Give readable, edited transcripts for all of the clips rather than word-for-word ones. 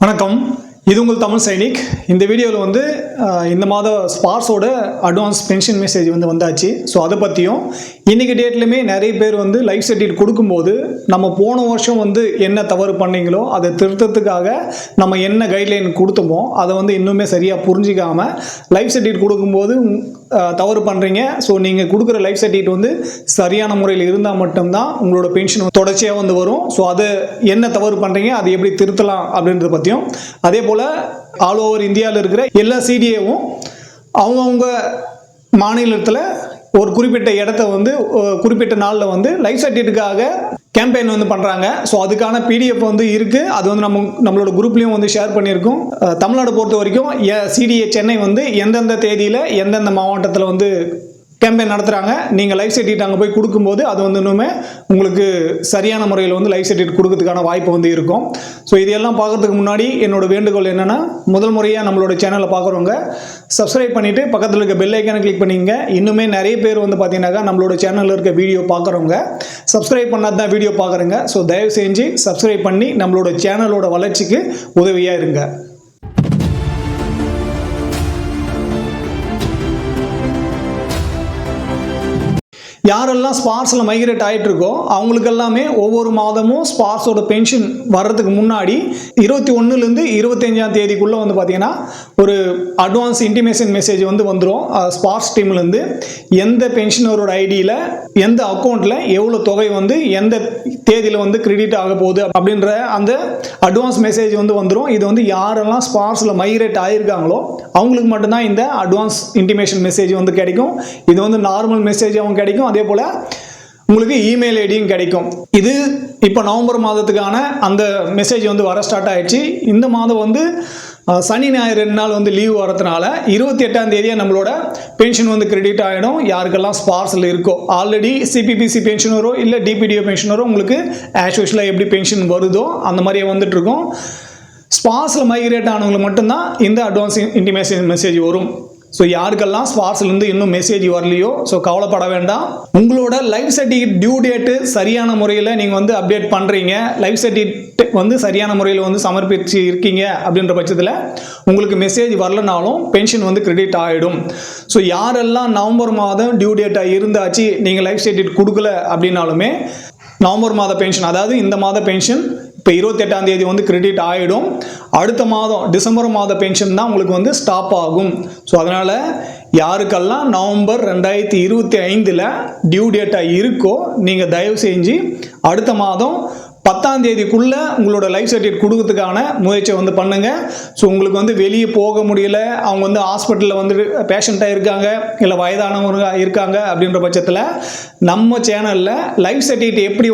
வணக்கம், இது உங்கள் தமிழ் சைனிக். இந்த வீடியோவில் வந்து இந்த மாத ஸ்பார்ஸோட அட்வான்ஸ் பென்ஷன் மெசேஜ் வந்தாச்சு. ஸோ அதை பற்றியும் இன்றைக்கி டேட்லையுமே நிறைய பேர் லைஃப் சர்டிஃபிகேட் கொடுக்கும்போது நம்ம போன வருஷம் என்ன தவறு பண்ணீங்களோ அதை திருத்தத்துக்காக நம்ம என்ன கைட்லைன் கொடுத்தோமோ அதை இன்னுமே சரியாக புரிஞ்சிக்காமல் லைஃப் சர்டிஃபிகேட் கொடுக்கும்போது தவறு பண்ணுறீங்க. ஸோ நீங்கள் கொடுக்குற லைஃப் சர்டிஃபிகேட் சரியான முறையில் இருந்தால் மட்டும்தான் உங்களோட பென்ஷன் தொடர்ச்சியாக வரும். ஸோ அதை என்ன தவறு பண்ணுறீங்க, அதை எப்படி திருத்தலாம் அப்படின்றத பற்றியும், அதே போல் ஆல் ஓவர் இந்தியாவில் இருக்கிற எல்லா சிடிஏவும் அவங்கவுங்க மாநிலத்தில் ஒரு குறிப்பிட்ட இடத்த குறிப்பிட்ட நாளில் லைஃப் சர்டிஃபிகேட்டுக்காக கேம்பெயின் பண்ணுறாங்க. ஸோ அதுக்கான பிடிஎஃப் இருக்குது. அது நம்மளோட குரூப்லேயும் ஷேர் பண்ணியிருக்கோம். தமிழ்நாடு பொறுத்த வரைக்கும் சிடிஏ சென்னை எந்தெந்த தேதியில் எந்தெந்த மாவட்டத்தில் கேம்பெயின் நடத்துகிறாங்க. நீங்கள் லைஃப் சர்டிஃபிகேட் அங்கே போய் கொடுக்கும்போது அது இன்னுமே உங்களுக்கு சரியான முறையில் லைஃப் சர்டிஃபிகேட் கொடுக்கறதுக்கான வாய்ப்பு இருக்கும். ஸோ இதெல்லாம் பார்க்கறதுக்கு முன்னாடி என்னோட வேண்டுகோள் என்னென்னா, முதல் முறையாக நம்மளோட சேனலை பார்க்குறவங்க சப்ஸ்கிரைப் பண்ணிவிட்டு பக்கத்தில் இருக்க பெல் ஐக்கானை கிளிக் பண்ணிங்க. இன்னுமே நிறைய பேர் பார்த்தீங்கன்னாக்கா நம்மளோட சேனலில் இருக்க வீடியோ பார்க்குறவங்க சப்ஸ்கிரைப் பண்ணாத தான் வீடியோ பார்க்குறேங்க. ஸோ தயவு செஞ்சு சப்ஸ்கிரைப் பண்ணி நம்மளோட சேனலோட வளர்ச்சிக்கு உதவியாக இருங்க. யாரெல்லாம் ஸ்பார்ஸில் மைக்ரேட் ஆகிட்டு இருக்கோ அவங்களுக்கு எல்லாமே ஒவ்வொரு மாதமும் ஸ்பார்ஸோட பென்ஷன் வர்றதுக்கு முன்னாடி 21லேருந்து 25ஆம் தேதிக்குள்ளே பார்த்தீங்கன்னா ஒரு அட்வான்ஸ் இன்டிமேஷன் மெசேஜ் வந்துடும். ஸ்பார்ஸ் டீம்லேருந்து எந்த பென்ஷனரோட ஐடியில் எந்த அக்கௌண்ட்டில் எவ்வளோ தொகை எந்த தேதியில் கிரெடிட் ஆக போகுது அப்படின்ற அந்த அட்வான்ஸ் மெசேஜ் வந்துடும். இது யாரெல்லாம் ஸ்பார்ஸில் மைக்ரேட் ஆகியிருக்காங்களோ அவங்களுக்கு மட்டும்தான் இந்த அட்வான்ஸ் இன்டிமேஷன் மெசேஜ் கிடைக்கும். இது நார்மல் மெசேஜாகவும் கிடைக்கும். அதே போல உங்களுக்கு இமெயில் ஐடியும் கிடைக்கும். இது இப்போ நவம்பர் மாதத்துக்கான அந்த மெசேஜ் வர ஸ்டார்ட் ஆயிடுச்சு. இந்த மாதம் சனி ஞாயிறு 2 நாள் லீவ் வரதுனால 28ஆம் தேதியே நம்மளோட பென்ஷன் கிரெடிட் ஆகிடும். யாருக்கெல்லாம் ஸ்பார்ஸில் இருக்கோ ஆல்ரெடி சிபிபிசி பென்ஷனரோ இல்லை டிபிடிஓ பென்ஷனரோ உங்களுக்கு ஆஸ் யூஷுவலாக எப்படி பென்ஷன் வருதோ அந்த மாதிரியே வந்துட்டுருக்கும். ஸ்பார்ஸில் மைக்ரேட் ஆனவங்களுக்கு மட்டும்தான் இந்த அட்வான்ஸ் இன்டிமேஷன் மெசேஜ் வரும். ஸோ யாருக்கெல்லாம் ஸ்பார்ஸ்லேருந்து இன்னும் மெசேஜ் வரலையோ ஸோ கவலைப்பட வேண்டாம். உங்களோட லைஃப் சர்டிஃபிகேட் டியூ டேட்டு சரியான முறையில் நீங்கள் அப்டேட் பண்ணுறீங்க, லைஃப் சர்டிஃபிகேட் சரியான முறையில் சமர்ப்பிச்சு இருக்கீங்க அப்படின்ற பட்சத்தில் உங்களுக்கு மெசேஜ் வரலனாலும் பென்ஷன் கிரெடிட் ஆகிடும். ஸோ யாரெல்லாம் நவம்பர் மாதம் டியூ டேட்டாக இருந்தாச்சு நீங்கள் லைஃப் சர்டிஃபிகேட் கொடுக்கல அப்படின்னாலுமே நவம்பர் மாத பென்ஷன், அதாவது இந்த மாத பென்ஷன் இப்போ 28ஆம் தேதி கிரெடிட் ஆகிடும். அடுத்த மாதம் டிசம்பர் மாத பென்ஷன் தான் உங்களுக்கு ஸ்டாப் ஆகும். ஸோ அதனால் யாருக்கெல்லாம் நவம்பர் 2025 டியூ டேட்டாக இருக்கோ நீங்கள் தயவு செஞ்சு அடுத்த மாதம் 10ஆம் தேதிக்குள்ளே உங்களோட லைஃப் சர்டிஃபிகேட் கொடுக்கறதுக்கான முயற்சியை பண்ணுங்கள். ஸோ உங்களுக்கு வெளியே போக முடியல, அவங்க ஹாஸ்பிட்டலில் பேஷண்ட்டாக இருக்காங்க, இல்லை வயதானவங்க இருக்காங்க அப்படின்ற பட்சத்தில் நம்ம சேனலில் லைஃப் சர்டிஃபிகேட் எப்படி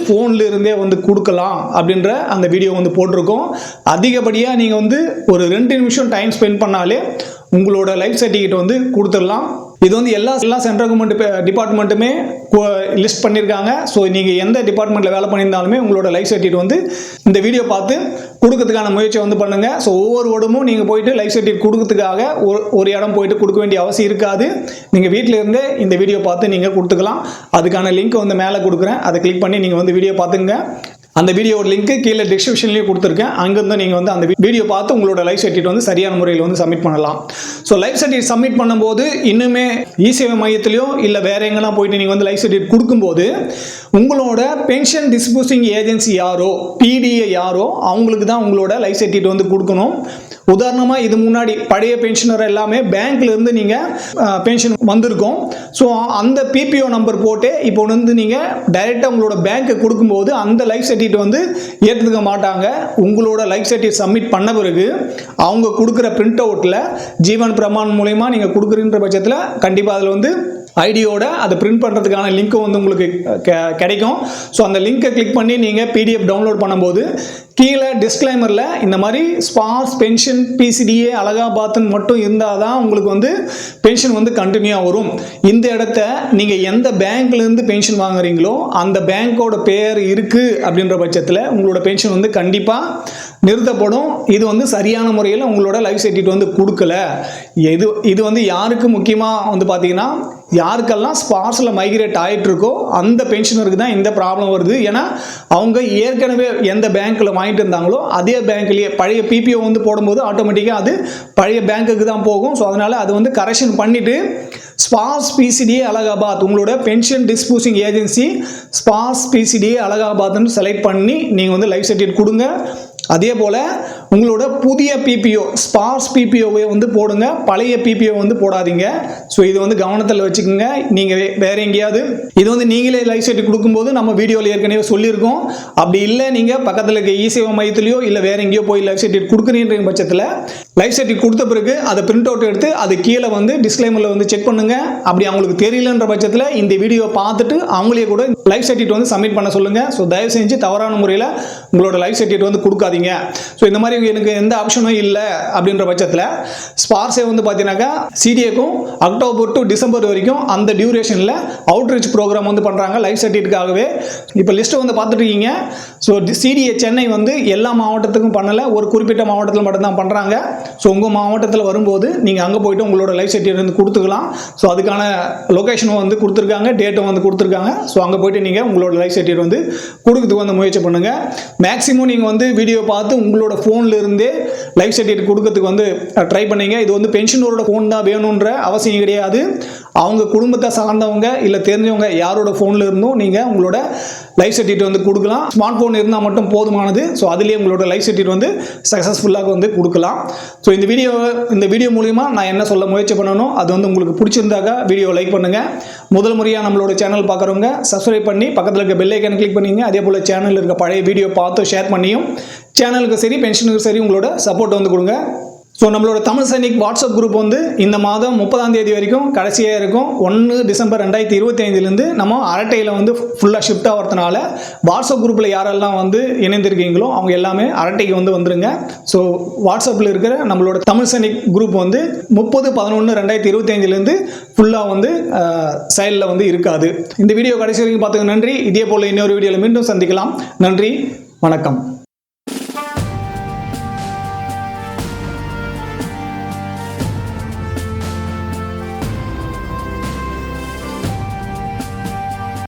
ஃபோனில் இருந்தே கொடுக்கலாம் அப்படின்ற அந்த வீடியோ போட்டிருக்கோம். அதிகப்படியாக நீங்கள் ஒரு 2 நிமிஷம் டைம் ஸ்பெண்ட் பண்ணாலே உங்களோட லைஃப் சர்டிஃபிகேட் கொடுத்துடலாம். இது எல்லா சென்ட்ரல் கவர்மெண்ட் டிபார்ட்மெண்ட்டுமே லிஸ்ட் பண்ணியிருக்காங்க. ஸோ நீங்கள் எந்த டிபார்ட்மெண்ட்டில் வேலை பண்ணியிருந்தாலுமே உங்களோட லைஃப் சர்டிஃபிகேட் இந்த வீடியோ பார்த்து கொடுக்கறதுக்கான முயற்சியை பண்ணுங்கள். ஸோ ஒவ்வொரு இடமும் நீங்கள் போயிட்டு லைஃப் சர்டிஃபிகேட் கொடுக்கறதுக்காக ஒரு இடம் போயிட்டு கொடுக்க வேண்டிய அவசியம் இருக்காது. நீங்கள் வீட்டில் இருந்தே இந்த வீடியோ பார்த்து நீங்கள் கொடுத்துக்கலாம். அதுக்கான லிங்க் மேலே கொடுக்குறேன், அதை கிளிக் பண்ணி நீங்கள் வீடியோ பார்த்துங்க. அந்த வீடியோட லிங்க் கீழே டிஸ்கிரிப்ஷன்லேயே கொடுத்துருக்கேன். அங்கேருந்து நீங்கள் அந்த வீடியோ பார்த்து உங்களோட லைஃப் சர்டிஃபிகேட் சரியான முறையில் சப்மிட் பண்ணலாம். ஸோ லைஃப் சர்டிஃபிகேட் சப்மிட் பண்ணும்போது இன்னுமே இ-சேவை மையத்திலையோ இல்லை வேற எங்கெல்லாம் போயிட்டு நீங்கள் லைஃப் சர்டிஃபிகேட் கொடுக்கும்போது உங்களோட பென்ஷன் டிஸ்பூசிங் ஏஜென்சி யாரோ, பிடிஏ யாரோ அவங்களுக்கு தான் உங்களோட லைஃப் சர்டிஃபிகேட் கொடுக்கணும். உதாரணமாக இது முன்னாடி பழைய பென்ஷனர் எல்லாமே பேங்க்லேருந்து நீங்கள் பென்ஷன் வந்திருக்கும். ஸோ அந்த பிபிஓ நம்பர் போட்டு இப்போ நீங்கள் டைரெக்டாக உங்களோட பேங்க்கு கொடுக்கும்போது அந்த லைஃப் சர்டிஃபிகேட் ஏற்றுக்க மாட்டாங்க. உங்களோட லைஃப் சர்டிஃபிகேட் சப்மிட் பண்ண பிறகு அவங்க கொடுக்குற பிரிண்ட் அவுட்டில் ஜீவன் பிரமான் மூலமா நீங்கள் கொடுக்குறீன்ற பட்சத்தில் கண்டிப்பாக அதில் ஐடியோட அதை பிரிண்ட் பண்ணுறதுக்கான லிங்க் உங்களுக்கு கிடைக்கும். ஸோ அந்த லிங்கை கிளிக் பண்ணி நீங்கள் பிடிஎஃப் டவுன்லோட் பண்ணும்போது கீழே டிஸ்க்ளைமரில் இந்த மாதிரி ஸ்பார்ஸ் பென்ஷன் பிசிடிஏ அலகாபாத்னு மட்டும் இருந்தால் தான் உங்களுக்கு பென்ஷன் கண்டினியூவாக வரும். இந்த இடத்த நீங்கள் எந்த பேங்க்லேருந்து பென்ஷன் வாங்குறீங்களோ அந்த பேங்க்கோட பேர் இருக்குது அப்படின்ற பட்சத்தில் உங்களோட பென்ஷன் கண்டிப்பாக நிறுத்தப்படும். இது வந்து சரியான முறையில் உங்களோட லைஃப் சர்டிஃபிகேட் வந்து கொடுக்கல. இது வந்து யாருக்கு முக்கியமாக வந்து பார்த்தீங்கன்னா, யாருக்கெல்லாம் ஸ்பார்ஸில் மைக்ரேட் ஆகிட்டு இருக்கோ அந்த பென்ஷனருக்கு தான் இந்த ப்ராப்ளம் வருது. ஏன்னா அவங்க ஏற்கனவே எந்த பேங்க்கில் வாங்கிட்டு இருந்தாங்களோ அதே பேங்க்லேயே பழைய பிபிஓ வந்து போடும்போது ஆட்டோமேட்டிக்காக அது பழைய பேங்க்குக்கு தான் போகும். ஸோ அதனால் அது வந்து கரெக்ஷன் பண்ணிவிட்டு ஸ்பார்ஸ் பிசிடிஏ அலகாபாத், உங்களோட pension disbursing agency SPARSH PCDA அலகாபாத்னு செலக்ட் பண்ணி நீங்கள் வந்து லைஃப் சர்டிஃபிகேட் கொடுங்க. அதே போல் உங்களோட புதிய பிபிஓ ஸ்பார்ஸ் பிபிஓவை வந்து போடுங்க, பழைய பிபிஓ வந்து போடாதீங்க. ஸோ இது வந்து கவனத்தில் வச்சுக்கோங்க. நீங்கள் வேறு எங்கேயாவது இது வந்து நீங்களே லைஃப் சர்டிஃபிகேட் கொடுக்கும்போது நம்ம வீடியோவில் ஏற்கனவே சொல்லியிருக்கோம். அப்படி இல்லை நீங்கள் பக்கத்தில் இருக்க இசேவை மையத்திலையோ இல்லை வேறு எங்கேயோ போய் லைஃப் சர்டிஃபிகேட் கொடுக்குறீன்ற பட்சத்தில் லைஃப் சர்டிஃபிகேட் கொடுத்த பிறகு அதை பிரிண்ட் அவுட் எடுத்து அது கீழே வந்து டிஸ்க்ளைமரில் வந்து செக் பண்ணுங்க. அப்படி அவங்களுக்கு தெரியலன்ற பட்சத்தில் இந்த வீடியோ பார்த்துட்டு அவங்களே கூட லைஃப் சர்டிஃபிகேட் வந்து சப்மிட் பண்ண சொல்லுங்கள். ஸோ தயவு செஞ்சு தவறான முறையில் உங்களோட லைஃப் சர்டிஃபிகேட் வந்து கொடுக்காதீங்க. ஸோ இந்த மாதிரி எனக்கு எந்த ஆப்ஷனும் இல்லை அப்படின்ற பட்சத்தில் ஸ்பார்ஸே வந்து பார்த்தீங்கன்னாக்கா சிடிஏக்கும் அக்டோபர் டு டிசம்பர் வரைக்கும் அந்த டியூரேஷனில் அவுட்ரீச் ப்ரோக்ராம் வந்து பண்ணுறாங்க லைஃப் சர்டிஃபிகேட்டுக்காகவே. இப்போ லிஸ்ட்டை வந்து பார்த்துட்டு இருக்கீங்க. ஸோ சிடிஏ சென்னை வந்து எல்லா மாவட்டத்துக்கும் பண்ணலை, ஒரு குறிப்பிட்ட மாவட்டத்தில் மட்டும்தான் பண்ணுறாங்க. ஸோ உங்கள் மாவட்டத்தில் வரும்போது நீங்கள் அங்கே போய்ட்டு உங்களோட லைஃப் சர்டிஃபிகேட் வந்து கொடுத்துக்கலாம். ஸோ அதுக்கான லொக்கேஷனும் வந்து கொடுத்துருக்காங்க, டேட்டும் வந்து கொடுத்துருக்காங்க. ஸோ அங்கே போய்ட்டு நீங்கள் உங்களோட லைஃப் சர்டிஃபிகேட் வந்து கொடுக்கறதுக்கு வந்து முயற்சி பண்ணுங்கள். மேக்ஸிமம் நீங்கள் வந்து வீடியோ பார்த்து உங்களோட ஃபோனில் இருந்தே லைஃப் சர்டிஃபிகேட் கொடுக்கறதுக்கு வந்து ட்ரை பண்ணீங்க. இது வந்து பென்ஷனரோட ஃபோன் தான் வேணுன்ற அவசியம் கிடையாது. அவங்க குடும்பத்தை சார்ந்தவங்க இல்லை தெரிஞ்சவங்க யாரோட ஃபோனில் இருந்தும் நீங்கள் உங்களோட லைஃப் சர்டிஃபிகேட் வந்து கொடுக்கலாம். ஸ்மார்ட் ஃபோன் இருந்தால் மட்டும் போதுமானது. ஸோ அதுலேயே உங்களோட லைஃப் சர்டிஃபிகேட் வந்து சக்ஸஸ்ஃபுல்லாக வந்து கொடுக்கலாம். ஸோ இந்த வீடியோ மூலிமா நான் என்ன சொல்ல முயற்சி பண்ணணும், அது வந்து உங்களுக்கு பிடிச்சிருந்தாக்கா வீடியோ லைக் பண்ணுங்கள். முதல் முறையாக நம்மளோட சேனல் பார்க்குறவங்க சப்ஸ்கிரைப் பண்ணி பக்கத்தில் இருக்க பெல் ஐக்கானை கிளிக் பண்ணிங்க. அதே போல் சேனலில் இருக்க பழைய வீடியோ பார்த்து ஷேர் பண்ணியும் சேனலுக்கு சரி பென்ஷனுக்கு சரி உங்களோட சப்போர்ட் வந்து கொடுங்க. ஸோ நம்மளோட தமிழ் சைனிக் வாட்ஸ்அப் குரூப் வந்து இந்த மாதம் 30ஆம் தேதி வரைக்கும் கடைசியாக இருக்கும். 1 டிசம்பர் 2025 நம்ம அரட்டையில் வந்து ஃபுல்லாக ஷிஃப்ட் ஆகிறதுனால வாட்ஸ்அப் குரூப்பில் யாரெல்லாம் வந்து இணைந்திருக்கீங்களோ அவங்க எல்லாமே அரட்டைக்கு வந்து வந்துருங்க. ஸோ வாட்ஸ்அப்பில் இருக்கிற நம்மளோட தமிழ் சைனிக் குரூப் வந்து 30/11/2025 ஃபுல்லாக வந்து செயலில் வந்து இருக்காது. இந்த வீடியோ கடைசி வரைக்கும் பார்த்துக்க நன்றி. இதே போல் இன்னொரு வீடியோவில் மீண்டும் சந்திக்கலாம். நன்றி, வணக்கம்.